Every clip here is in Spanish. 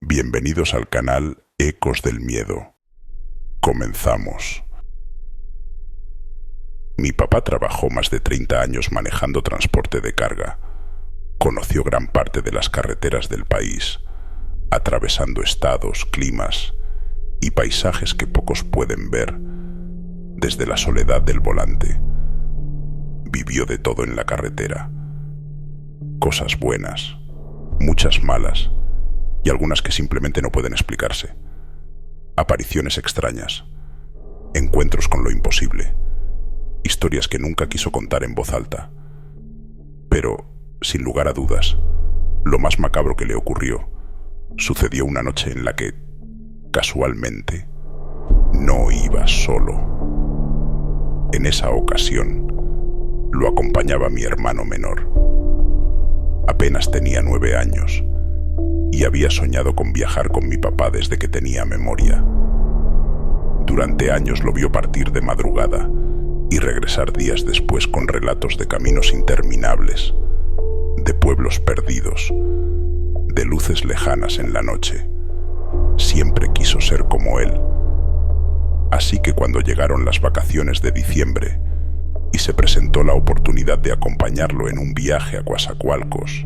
Bienvenidos al canal Ecos del Miedo. Comenzamos. Mi papá trabajó más de 30 años manejando transporte de carga. Conoció gran parte de las carreteras del país, atravesando estados, climas y paisajes que pocos pueden ver desde la soledad del volante. Vivió de todo en la carretera. Cosas buenas, muchas malas y algunas que simplemente no pueden explicarse. Apariciones extrañas, encuentros con lo imposible, historias que nunca quiso contar en voz alta. Pero, sin lugar a dudas, lo más macabro que le ocurrió sucedió una noche en la que, casualmente, no iba solo. En esa ocasión, lo acompañaba mi hermano menor. Apenas tenía 9 años y había soñado con viajar con mi papá desde que tenía memoria. Durante años lo vio partir de madrugada y regresar días después con relatos de caminos interminables, de pueblos perdidos, de luces lejanas en la noche. Siempre quiso ser como él. Así que cuando llegaron las vacaciones de diciembre y se presentó la oportunidad de acompañarlo en un viaje a Coatzacoalcos,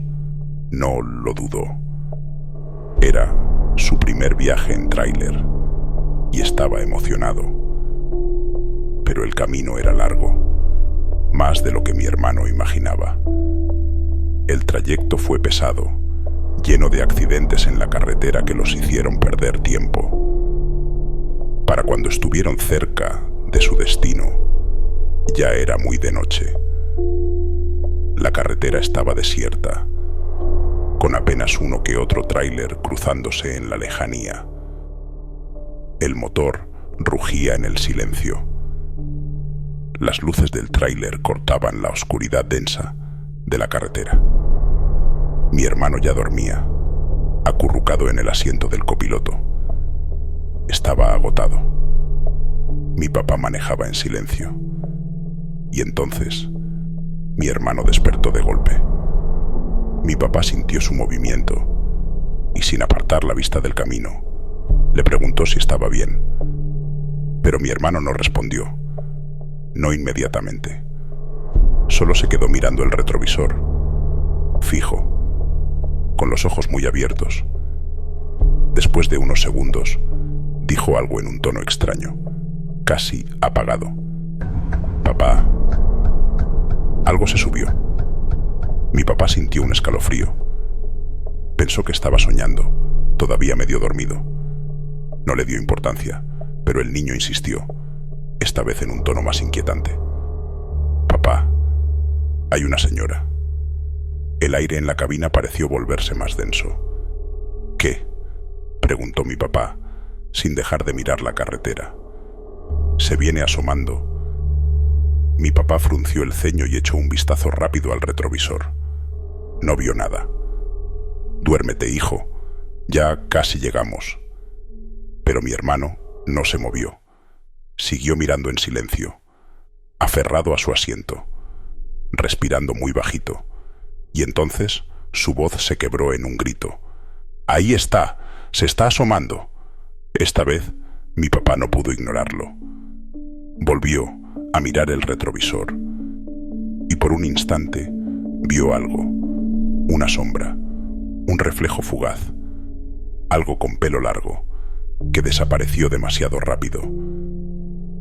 no lo dudó. Era su primer viaje en tráiler y estaba emocionado. Pero el camino era largo, más de lo que mi hermano imaginaba. El trayecto fue pesado, lleno de accidentes en la carretera que los hicieron perder tiempo. Para cuando estuvieron cerca de su destino, ya era muy de noche. La carretera estaba desierta, con apenas uno que otro tráiler cruzándose en la lejanía. El motor rugía en el silencio. Las luces del tráiler cortaban la oscuridad densa de la carretera. Mi hermano ya dormía, acurrucado en el asiento del copiloto. Estaba agotado. Mi papá manejaba en silencio. Y entonces, mi hermano despertó de golpe. Mi papá sintió su movimiento y, sin apartar la vista del camino, le preguntó si estaba bien. Pero mi hermano no respondió, no inmediatamente. Solo se quedó mirando el retrovisor, fijo, con los ojos muy abiertos. Después de unos segundos, dijo algo en un tono extraño, casi apagado. «Papá». Algo se subió. Mi papá sintió un escalofrío. Pensó que estaba soñando, todavía medio dormido. No le dio importancia, pero el niño insistió, esta vez en un tono más inquietante. «Papá, hay una señora». El aire en la cabina pareció volverse más denso. «¿Qué?», preguntó mi papá, sin dejar de mirar la carretera. «Se viene asomando». Mi papá frunció el ceño y echó un vistazo rápido al retrovisor. No vio nada. «Duérmete, hijo. Ya casi llegamos». Pero mi hermano no se movió. Siguió mirando en silencio, aferrado a su asiento, respirando muy bajito. Y entonces su voz se quebró en un grito. «¡Ahí está! ¡Se está asomando!». Esta vez mi papá no pudo ignorarlo. Volvió a mirar el retrovisor y por un instante vio algo, una sombra, un reflejo fugaz, algo con pelo largo que desapareció demasiado rápido.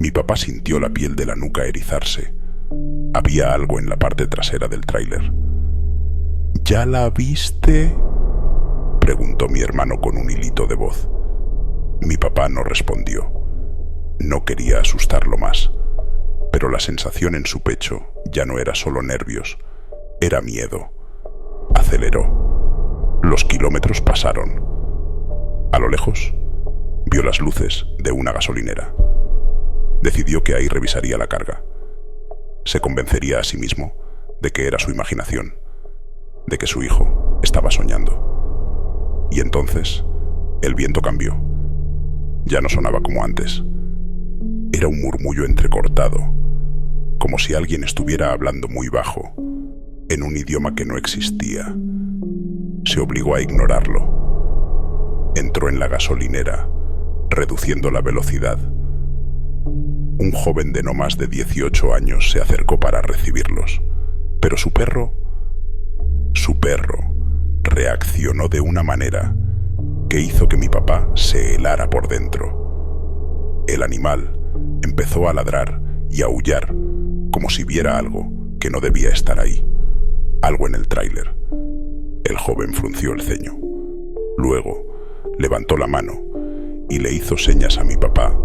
Mi papá sintió la piel de la nuca erizarse. Había algo en la parte trasera del tráiler. «¿Ya la viste?», preguntó mi hermano con un hilito de voz. Mi papá no respondió. No quería asustarlo más, pero la sensación en su pecho ya no era solo nervios, era miedo. Aceleró. Los kilómetros pasaron. A lo lejos, vio las luces de una gasolinera. Decidió que ahí revisaría la carga. Se convencería a sí mismo de que era su imaginación, de que su hijo estaba soñando. Y entonces, el viento cambió. Ya no sonaba como antes. Era un murmullo entrecortado, como si alguien estuviera hablando muy bajo, en un idioma que no existía. Se obligó a ignorarlo. Entró en la gasolinera, reduciendo la velocidad. Un joven de no más de 18 años se acercó para recibirlos, pero su perro reaccionó de una manera que hizo que mi papá se helara por dentro. El animal empezó a ladrar y a aullar como si viera algo que no debía estar ahí, algo en el tráiler. El joven frunció el ceño. Luego levantó la mano y le hizo señas a mi papá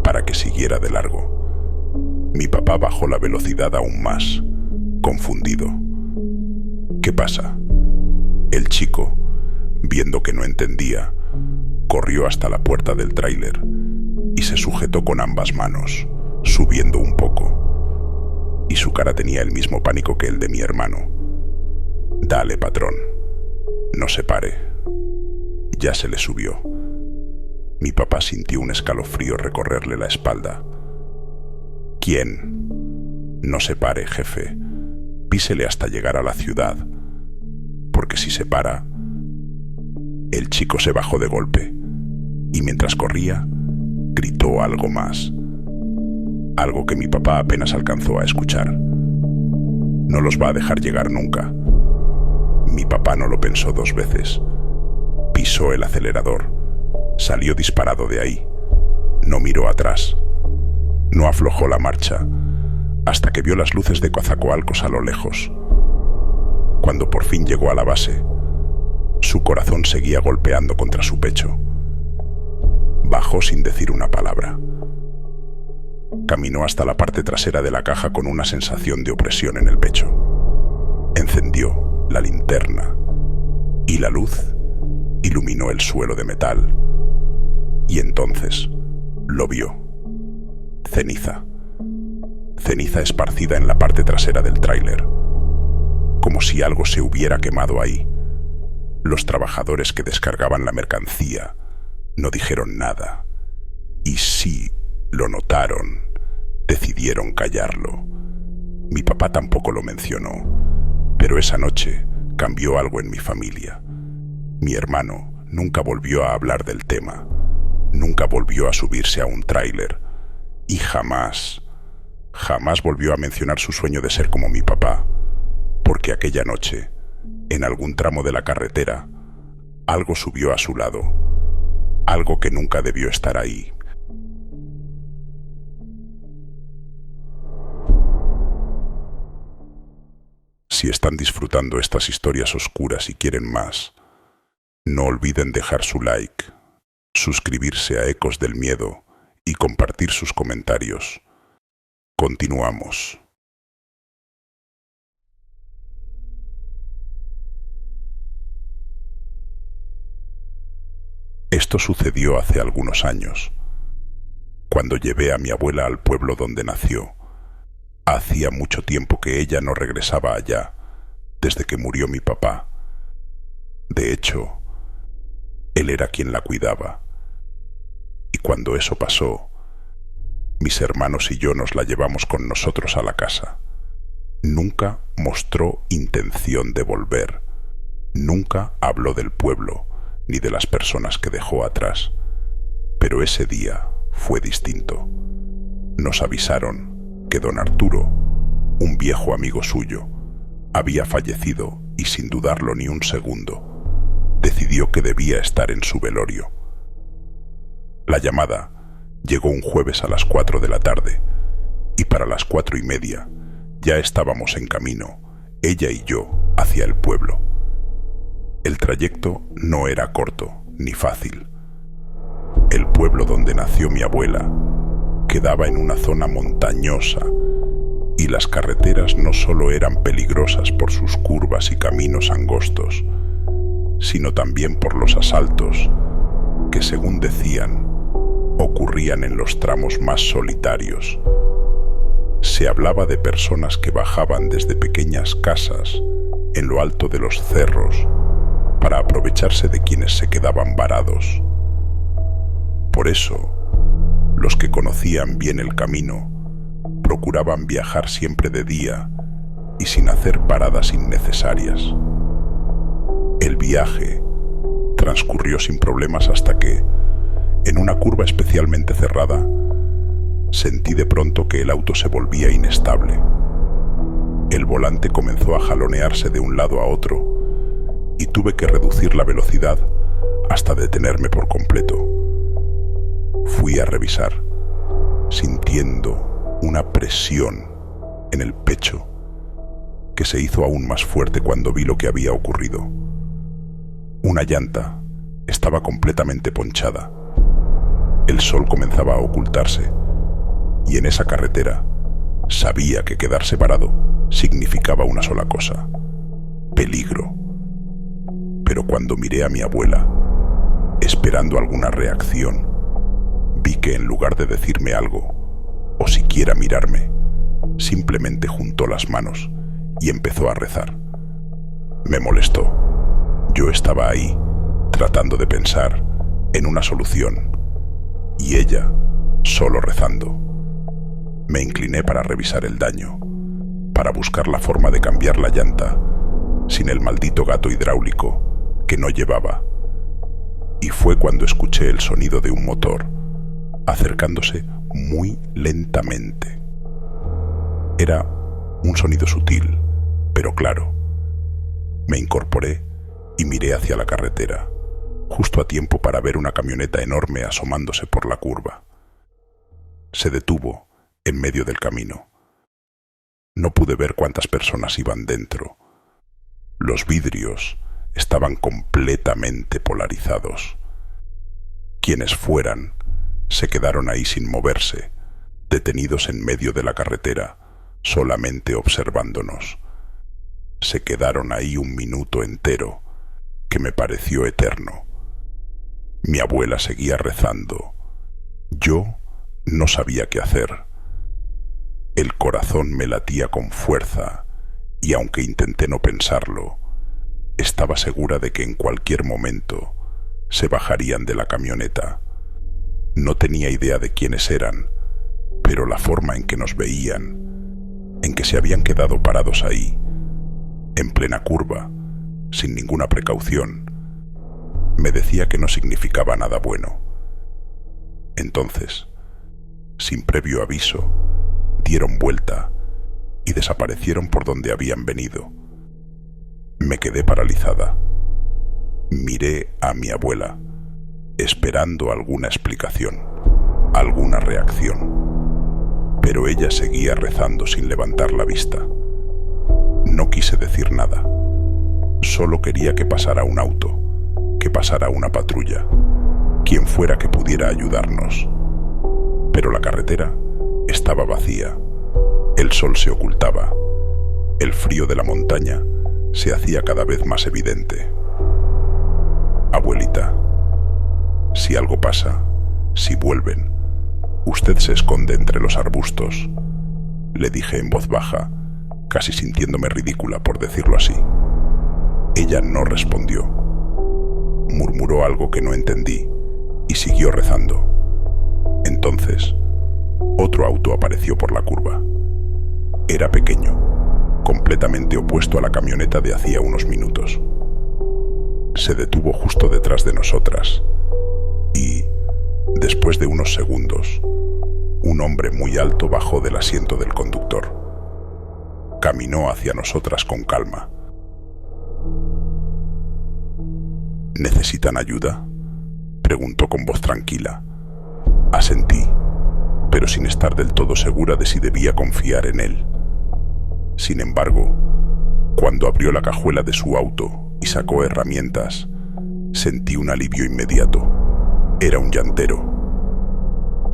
para que siguiera de largo. Mi papá bajó la velocidad aún más, confundido. ¿Qué pasa? El chico, viendo que no entendía, corrió hasta la puerta del tráiler y se sujetó con ambas manos, subiendo un poco. Y su cara tenía el mismo pánico que el de mi hermano. «Dale, patrón. No se pare». Ya se le subió. Mi papá sintió un escalofrío recorrerle la espalda. «¿Quién? No se pare, jefe. Písele hasta llegar a la ciudad. Porque si se para...». El chico se bajó de golpe y mientras corría, gritó algo más. Algo que mi papá apenas alcanzó a escuchar. «No los va a dejar llegar nunca». Mi papá no lo pensó dos veces. Pisó el acelerador. Salió disparado de ahí. No miró atrás. No aflojó la marcha hasta que vio las luces de Coatzacoalcos a lo lejos. Cuando por fin llegó a la base, su corazón seguía golpeando contra su pecho. Bajó sin decir una palabra. Caminó hasta la parte trasera de la caja con una sensación de opresión en el pecho. Encendió la linterna y la luz iluminó el suelo de metal. Y entonces lo vio. Ceniza. Ceniza esparcida en la parte trasera del tráiler, como si algo se hubiera quemado ahí. Los trabajadores que descargaban la mercancía no dijeron nada. Y sí lo notaron, decidieron callarlo. Mi papá tampoco lo mencionó, pero esa noche cambió algo en mi familia. Mi hermano nunca volvió a hablar del tema, nunca volvió a subirse a un tráiler y jamás volvió a mencionar su sueño de ser como mi papá, porque aquella noche, en algún tramo de la carretera, algo subió a su lado, algo que nunca debió estar ahí. Si están disfrutando estas historias oscuras y quieren más, no olviden dejar su like, suscribirse a Ecos del Miedo y compartir sus comentarios. Continuamos. Esto sucedió hace algunos años, cuando llevé a mi abuela al pueblo donde nació. Hacía mucho tiempo que ella no regresaba allá, desde que murió mi papá. De hecho, él era quien la cuidaba. Y cuando eso pasó, mis hermanos y yo nos la llevamos con nosotros a la casa. Nunca mostró intención de volver. Nunca habló del pueblo, ni de las personas que dejó atrás. Pero ese día fue distinto. Nos avisaron que don Arturo, un viejo amigo suyo, había fallecido y sin dudarlo ni un segundo, decidió que debía estar en su velorio. La llamada llegó un jueves a las 4 de la tarde y para las 4:30 ya estábamos en camino, ella y yo, hacia el pueblo. El trayecto no era corto ni fácil. El pueblo donde nació mi abuela quedaba en una zona montañosa y las carreteras no solo eran peligrosas por sus curvas y caminos angostos, sino también por los asaltos que, según decían, ocurrían en los tramos más solitarios. Se hablaba de personas que bajaban desde pequeñas casas en lo alto de los cerros para aprovecharse de quienes se quedaban varados. Por eso, los que conocían bien el camino procuraban viajar siempre de día y sin hacer paradas innecesarias. El viaje, transcurrió sin problemas hasta que, en una curva especialmente cerrada, sentí de pronto que el auto se volvía inestable. El volante comenzó a jalonearse de un lado a otro y tuve que reducir la velocidad hasta detenerme por completo. Fui a revisar, sintiendo una presión en el pecho que se hizo aún más fuerte cuando vi lo que había ocurrido. Una llanta estaba completamente ponchada. El sol comenzaba a ocultarse y en esa carretera sabía que quedarse parado significaba una sola cosa: peligro. Pero cuando miré a mi abuela, esperando alguna reacción, vi que en lugar de decirme algo, o siquiera mirarme, simplemente juntó las manos y empezó a rezar. Me molestó. Yo estaba ahí, tratando de pensar en una solución, y ella, solo rezando. Me incliné para revisar el daño, para buscar la forma de cambiar la llanta, sin el maldito gato hidráulico que no llevaba. Y fue cuando escuché el sonido de un motor, acercándose muy lentamente. Era un sonido sutil, pero claro. Me incorporé y miré hacia la carretera, justo a tiempo para ver una camioneta enorme asomándose por la curva. Se detuvo en medio del camino. No pude ver cuántas personas iban dentro. Los vidrios estaban completamente polarizados. Quienes fueran se quedaron ahí sin moverse, detenidos en medio de la carretera, solamente observándonos. Se quedaron ahí un minuto entero, que me pareció eterno. Mi abuela seguía rezando. Yo no sabía qué hacer. El corazón me latía con fuerza, y aunque intenté no pensarlo, estaba segura de que en cualquier momento se bajarían de la camioneta. No tenía idea de quiénes eran, pero la forma en que nos veían, en que se habían quedado parados ahí, en plena curva, sin ninguna precaución, me decía que no significaba nada bueno. Entonces, sin previo aviso, dieron vuelta y desaparecieron por donde habían venido. Me quedé paralizada. Miré a mi abuela, esperando alguna explicación, alguna reacción, pero ella seguía rezando sin levantar la vista. No quise decir nada. Solo quería que pasara un auto, que pasara una patrulla, quien fuera que pudiera ayudarnos. Pero la carretera estaba vacía. El sol se ocultaba. El frío de la montaña se hacía cada vez más evidente. Abuelita, si algo pasa, si vuelven, usted se esconde entre los arbustos, le dije en voz baja, casi sintiéndome ridícula por decirlo así. Ella no respondió. Murmuró algo que no entendí y siguió rezando. Entonces, otro auto apareció por la curva. Era pequeño, completamente opuesto a la camioneta de hacía unos minutos. Se detuvo justo detrás de nosotras y, después de unos segundos, un hombre muy alto bajó del asiento del conductor. Caminó hacia nosotras con calma. ¿Necesitan ayuda?, preguntó con voz tranquila. Asentí, pero sin estar del todo segura de si debía confiar en él. Sin embargo, cuando abrió la cajuela de su auto y sacó herramientas, sentí un alivio inmediato. Era un llantero.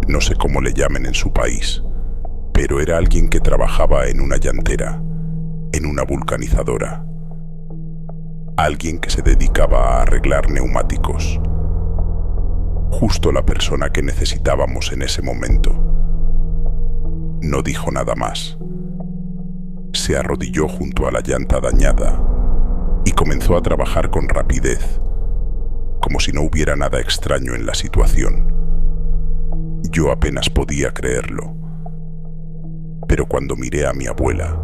No sé cómo le llamen en su país, pero era alguien que trabajaba en una llantera, en una vulcanizadora. Alguien que se dedicaba a arreglar neumáticos. Justo la persona que necesitábamos en ese momento. No dijo nada más. Se arrodilló junto a la llanta dañada y comenzó a trabajar con rapidez, como si no hubiera nada extraño en la situación. Yo apenas podía creerlo. Pero cuando miré a mi abuela,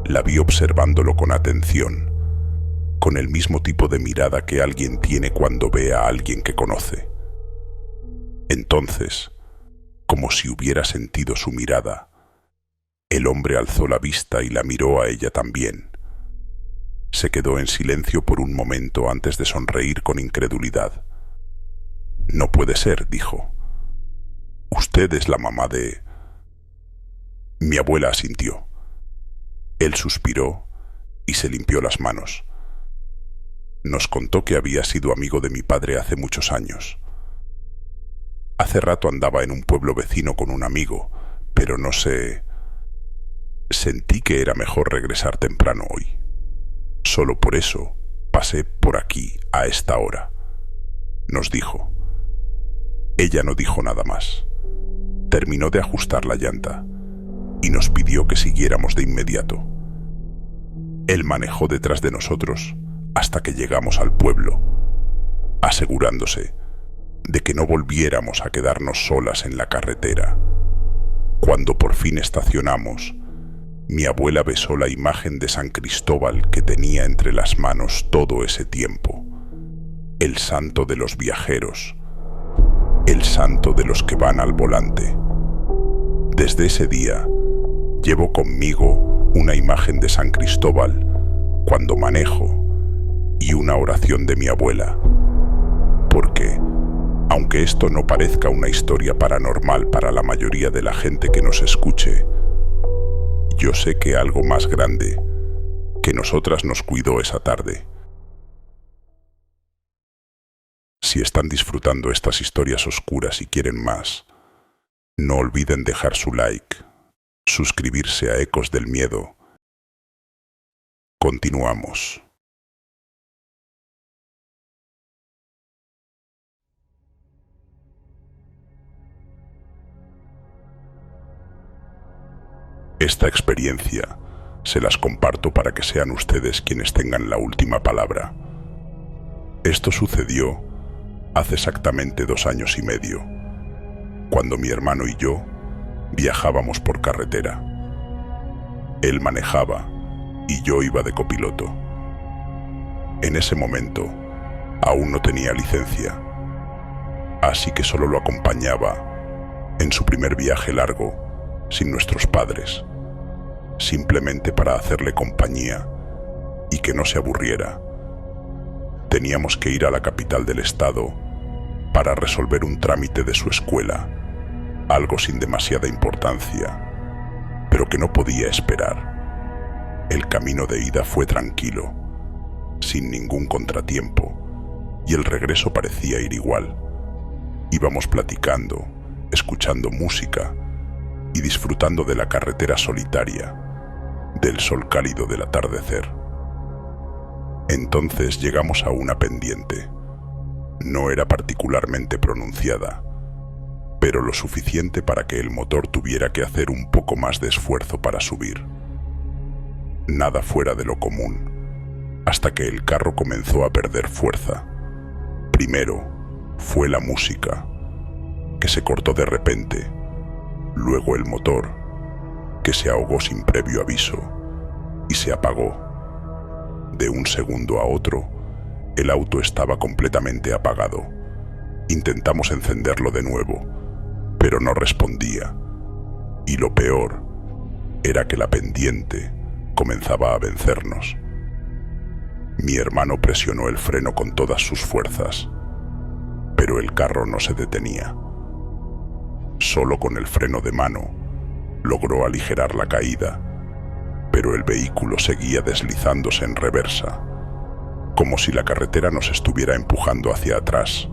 la vi observándolo con atención, con el mismo tipo de mirada que alguien tiene cuando ve a alguien que conoce. Entonces, como si hubiera sentido su mirada, el hombre alzó la vista y la miró a ella también. Se quedó en silencio por un momento antes de sonreír con incredulidad. «No puede ser», dijo. «Usted es la mamá de...». Mi abuela asintió. Él suspiró y se limpió las manos. Nos contó que había sido amigo de mi padre hace muchos años. Hace rato andaba en un pueblo vecino con un amigo, pero no sé... Sentí que era mejor regresar temprano hoy. Solo por eso pasé por aquí a esta hora, nos dijo. Ella no dijo nada más. Terminó de ajustar la llanta y nos pidió que siguiéramos de inmediato. Él manejó detrás de nosotros hasta que llegamos al pueblo, asegurándose de que no volviéramos a quedarnos solas en la carretera. Cuando por fin estacionamos, mi abuela besó la imagen de San Cristóbal que tenía entre las manos todo ese tiempo, el santo de los viajeros, el santo de los que van al volante. Desde ese día, llevo conmigo una imagen de San Cristóbal cuando manejo y una oración de mi abuela, porque, aunque esto no parezca una historia paranormal para la mayoría de la gente que nos escuche, yo sé que algo más grande que nosotras nos cuidó esa tarde. Si están disfrutando estas historias oscuras y quieren más, no olviden dejar su like, suscribirse a Ecos del Miedo. Continuamos. Esta experiencia se las comparto para que sean ustedes quienes tengan la última palabra. Esto sucedió hace exactamente 2 años y medio, cuando mi hermano y yo viajábamos por carretera. Él manejaba y yo iba de copiloto. En ese momento aún no tenía licencia, así que solo lo acompañaba en su primer viaje largo sin nuestros padres, simplemente para hacerle compañía y que no se aburriera. Teníamos que ir a la capital del estado para resolver un trámite de su escuela, algo sin demasiada importancia, pero que no podía esperar. El camino de ida fue tranquilo, sin ningún contratiempo, y el regreso parecía ir igual. Íbamos platicando, escuchando música y disfrutando de la carretera solitaria, del sol cálido del atardecer. Entonces llegamos a una pendiente. No era particularmente pronunciada, pero lo suficiente para que el motor tuviera que hacer un poco más de esfuerzo para subir. Nada fuera de lo común, hasta que el carro comenzó a perder fuerza. Primero fue la música, que se cortó de repente, luego el motor, que se ahogó sin previo aviso y se apagó. De un segundo a otro, el auto estaba completamente apagado. Intentamos encenderlo de nuevo, pero no respondía. Y lo peor era que la pendiente comenzaba a vencernos. Mi hermano presionó el freno con todas sus fuerzas, pero el carro no se detenía. Solo con el freno de mano logró aligerar la caída, pero el vehículo seguía deslizándose en reversa, como si la carretera nos estuviera empujando hacia atrás.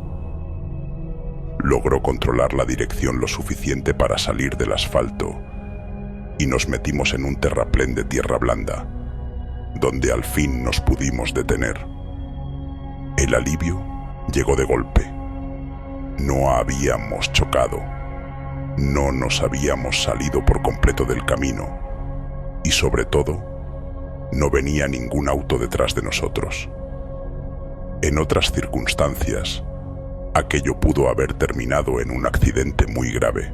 Logró controlar la dirección lo suficiente para salir del asfalto y nos metimos en un terraplén de tierra blanda, donde al fin nos pudimos detener. El alivio llegó de golpe. No habíamos chocado, no nos habíamos salido por completo del camino y sobre todo, no venía ningún auto detrás de nosotros. En otras circunstancias, aquello pudo haber terminado en un accidente muy grave.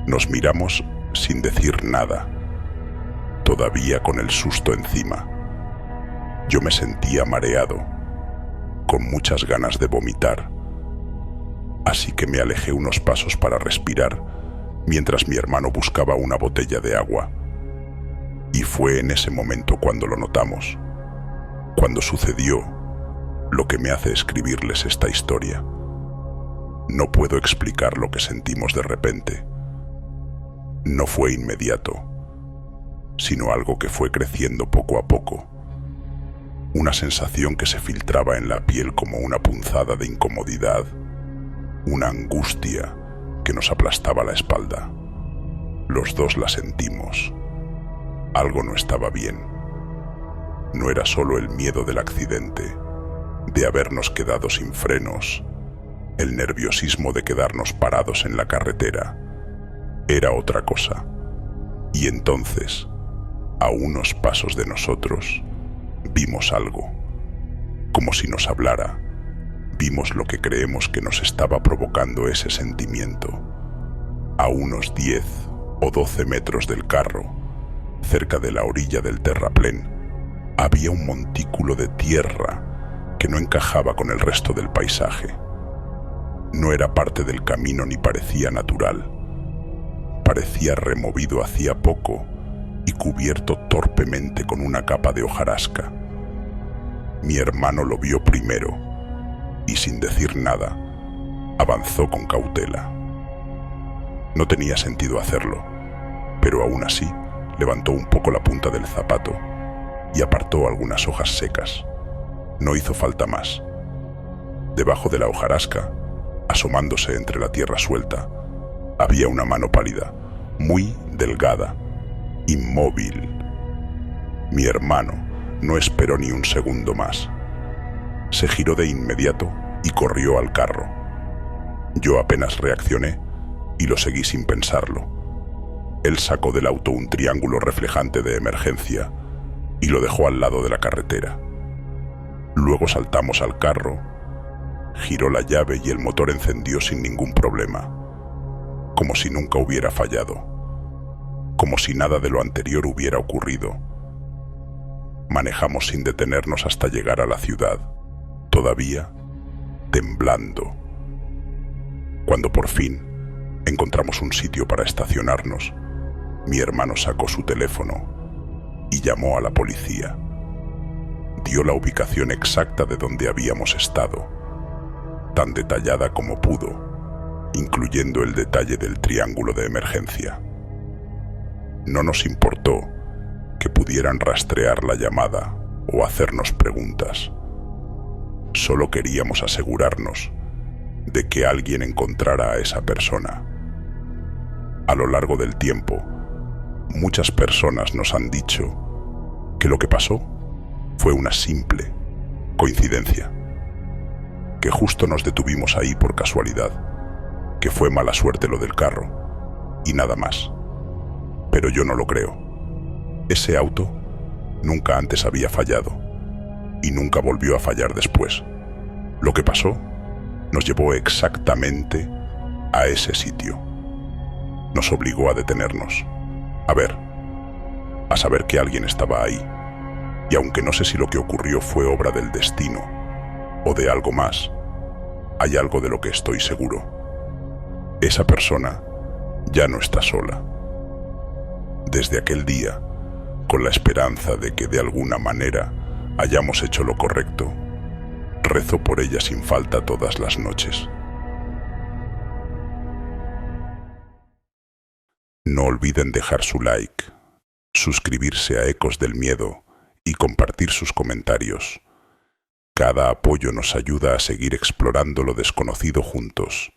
Nos miramos sin decir nada, todavía con el susto encima. Yo me sentía mareado, con muchas ganas de vomitar, así que me alejé unos pasos para respirar mientras mi hermano buscaba una botella de agua. Y fue en ese momento cuando lo notamos, cuando sucedió lo que me hace escribirles esta historia. No puedo explicar lo que sentimos de repente. No fue inmediato, sino algo que fue creciendo poco a poco. Una sensación que se filtraba en la piel como una punzada de incomodidad, una angustia que nos aplastaba la espalda. Los dos la sentimos. Algo no estaba bien. No era solo el miedo del accidente, de habernos quedado sin frenos, el nerviosismo de quedarnos parados en la carretera. Era otra cosa. Y entonces, a unos pasos de nosotros, vimos algo, como si nos hablara. Vimos lo que creemos que nos estaba provocando ese sentimiento. A unos 10 o 12 metros del carro, cerca de la orilla del terraplén, había un montículo de tierra que no encajaba con el resto del paisaje. No era parte del camino ni parecía natural. Parecía removido hacía poco y cubierto torpemente con una capa de hojarasca. Mi hermano lo vio primero y, sin decir nada, avanzó con cautela. No tenía sentido hacerlo, pero aún así levantó un poco la punta del zapato y apartó algunas hojas secas. No hizo falta más. Debajo de la hojarasca, asomándose entre la tierra suelta, había una mano pálida, muy delgada, inmóvil. Mi hermano no esperó ni un segundo más. Se giró de inmediato y corrió al carro. Yo apenas reaccioné y lo seguí sin pensarlo. Él sacó del auto un triángulo reflejante de emergencia y lo dejó al lado de la carretera. Luego saltamos al carro, giró la llave y el motor encendió sin ningún problema, como si nunca hubiera fallado, como si nada de lo anterior hubiera ocurrido. Manejamos sin detenernos hasta llegar a la ciudad, todavía temblando. Cuando por fin encontramos un sitio para estacionarnos, mi hermano sacó su teléfono y llamó a la policía. Dio la ubicación exacta de donde habíamos estado, tan detallada como pudo, incluyendo el detalle del triángulo de emergencia. No nos importó que pudieran rastrear la llamada o hacernos preguntas. Solo queríamos asegurarnos de que alguien encontrara a esa persona. A lo largo del tiempo, muchas personas nos han dicho que lo que pasó fue una simple coincidencia, que justo nos detuvimos ahí por casualidad, que fue mala suerte lo del carro y nada más. Pero yo no lo creo. Ese auto nunca antes había fallado y nunca volvió a fallar después. Lo que pasó nos llevó exactamente a ese sitio. Nos obligó a detenernos, a saber que alguien estaba ahí. Y aunque no sé si lo que ocurrió fue obra del destino o de algo más, hay algo de lo que estoy seguro. Esa persona ya no está sola. Desde aquel día, con la esperanza de que de alguna manera hayamos hecho lo correcto, rezo por ella sin falta todas las noches. No olviden dejar su like, suscribirse a Ecos del Miedo y compartir sus comentarios. Cada apoyo nos ayuda a seguir explorando lo desconocido juntos.